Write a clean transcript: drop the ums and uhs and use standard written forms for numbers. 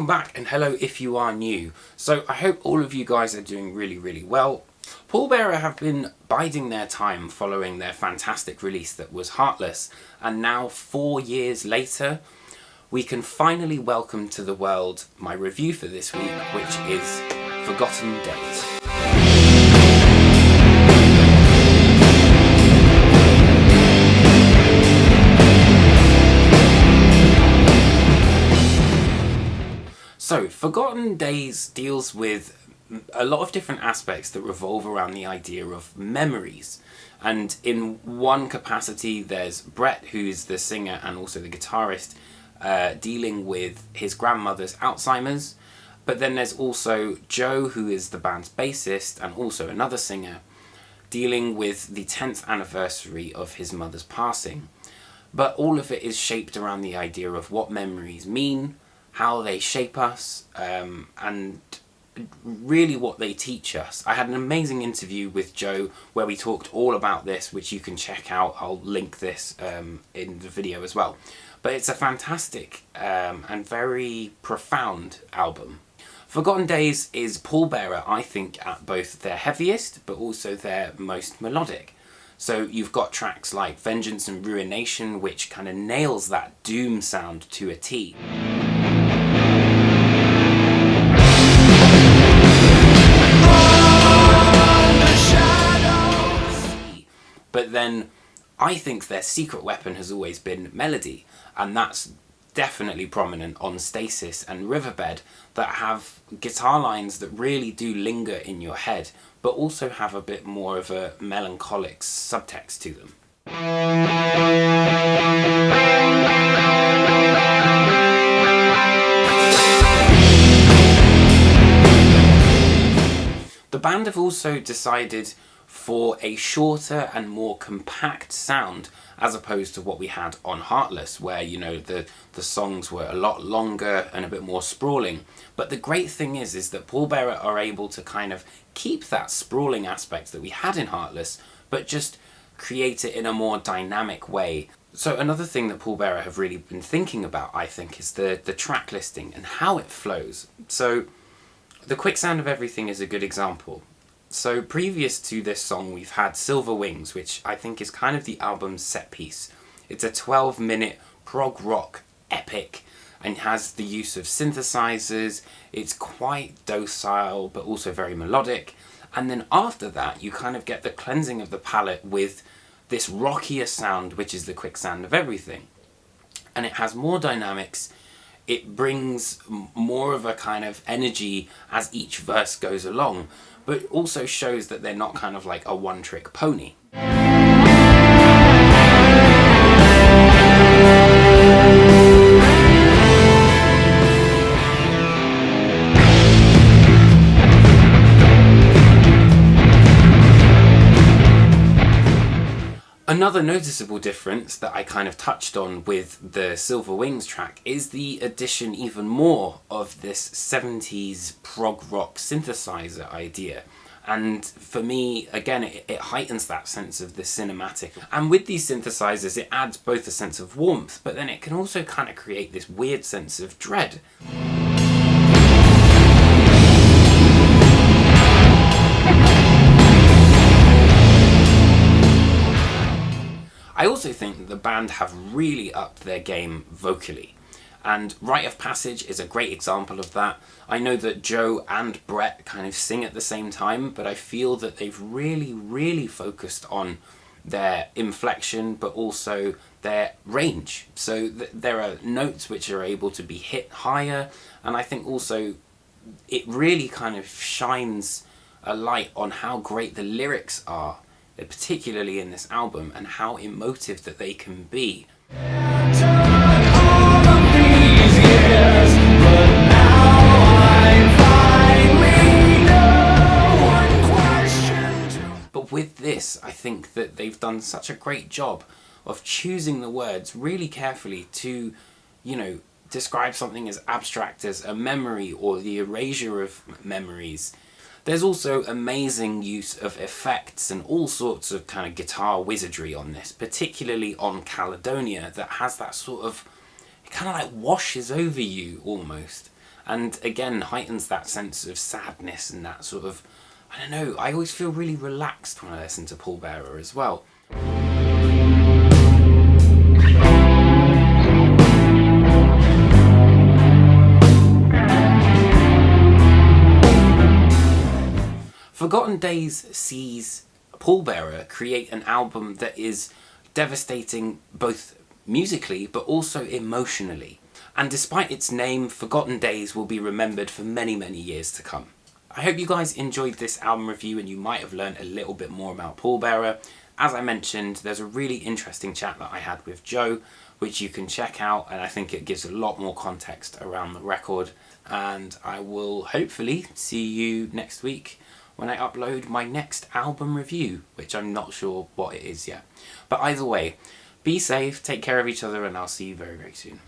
Welcome back, and hello if you are new. So I hope all of you guys are doing really well. Pallbearer have been biding their time following their fantastic release that was Heartless, and now 4 years later we can finally welcome to the world my review for this week, which is Forgotten Days. So, Forgotten Days deals with a lot of different aspects that revolve around the idea of memories. And in one capacity, there's Brett, who's the singer and also the guitarist, dealing with his grandmother's Alzheimer's. But then there's also Joe, who is the band's bassist and also another singer, dealing with the 10th anniversary of his mother's passing. But all of it is shaped around the idea of what memories mean, how they shape us, and really what they teach us. I had an amazing interview with Joe where we talked all about this, which you can check out. I'll link this in the video as well. But it's a fantastic and very profound album. Forgotten Days is Pallbearer, I think, at both their heaviest but also their most melodic. So you've got tracks like Vengeance and Ruination, which kind of nails that doom sound to a T. But then I think their secret weapon has always been melody, and that's definitely prominent on Stasis and Riverbed, that have guitar lines that really do linger in your head, but also have a bit more of a melancholic subtext to them. The band have also decided for a shorter and more compact sound, as opposed to what we had on Heartless, where, you know, the songs were a lot longer and a bit more sprawling. But the great thing is that Pallbearer are able to kind of keep that sprawling aspect that we had in Heartless, but just create it in a more dynamic way. So another thing that Pallbearer have really been thinking about, I think, is the track listing and how it flows. So The Quick Sound of Everything is a good example. So previous to this song we've had Silver Wings, which I think is kind of the album's set piece. It's a 12-minute prog rock epic and has the use of synthesizers. It's quite docile but also very melodic. And then after that you kind of get the cleansing of the palette with this rockier sound, which is The Quick Sound of Everything. And it has more dynamics. It brings more of a kind of energy as each verse goes along, but also shows that they're not kind of like a one-trick pony. Another noticeable difference that I kind of touched on with the Silver Wings track is the addition even more of this 70s prog rock synthesizer idea. And for me, again, it heightens that sense of the cinematic. And with these synthesizers, it adds both a sense of warmth, but then it can also kind of create this weird sense of dread. I also think that the band have really upped their game vocally, and Rite of Passage is a great example of that. I know that Joe and Brett kind of sing at the same time, but I feel that they've really focused on their inflection, but also their range. So there are notes which are able to be hit higher, and I think also it really kind of shines a light on how great the lyrics are, particularly in this album, and how emotive that they can be. But with this, I think that they've done such a great job of choosing the words really carefully to, you know, describe something as abstract as a memory or the erasure of memories. There's also amazing use of effects and all sorts of kind of guitar wizardry on this, particularly on Caledonia, that has that sort of, it kind of like washes over you almost. and again heightens that sense of sadness and that sort of, I don't know, I always feel really relaxed when I listen to Pallbearer as well. Forgotten Days sees Pallbearer create an album that is devastating both musically but also emotionally. And despite its name, Forgotten Days will be remembered for many, many years to come. I hope you guys enjoyed this album review and you might have learned a little bit more about Pallbearer. As I mentioned, there's a really interesting chat that I had with Joe, which you can check out, and I think it gives a lot more context around the record. And I will hopefully see you next week when I upload my next album review, which I'm not sure what it is yet. But either way, be safe, take care of each other, and I'll see you very, very soon.